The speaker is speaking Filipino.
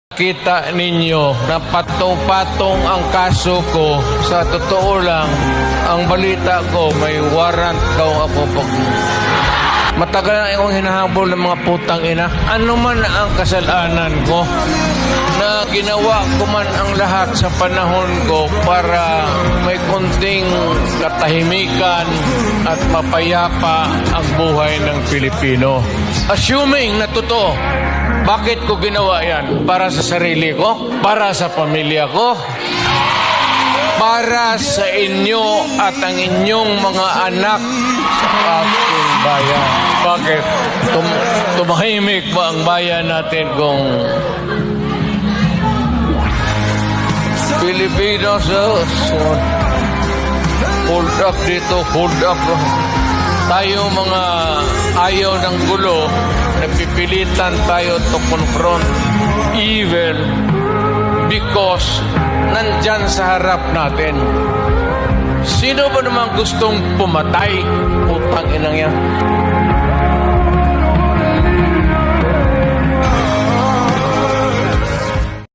Kita ninyo na patong-patong ang kaso ko. Sa totoo lang, ang balita ko may warrant daw ako pag... Matagal na akong hinahabol ng mga putang ina. Ano man ang kasalanan ko na ginawa ko man ang lahat sa panahon ko para may konting katahimikan at mapayapa ang buhay ng Pilipino. Assuming na totoo, bakit ko ginawa yan? Para sa sarili ko? Para sa pamilya ko? Para sa inyo at ang inyong mga anak sa ating bayan? Bakit? Tumahimik ba ang bayan natin kung Pilipinos? Hold up dito, hold up. Tayo mga ayaw ng gulo, napipilitan tayo to confront evil because nandyan sa harap natin. Sino ba naman gustong pumatay? Putang inang yan.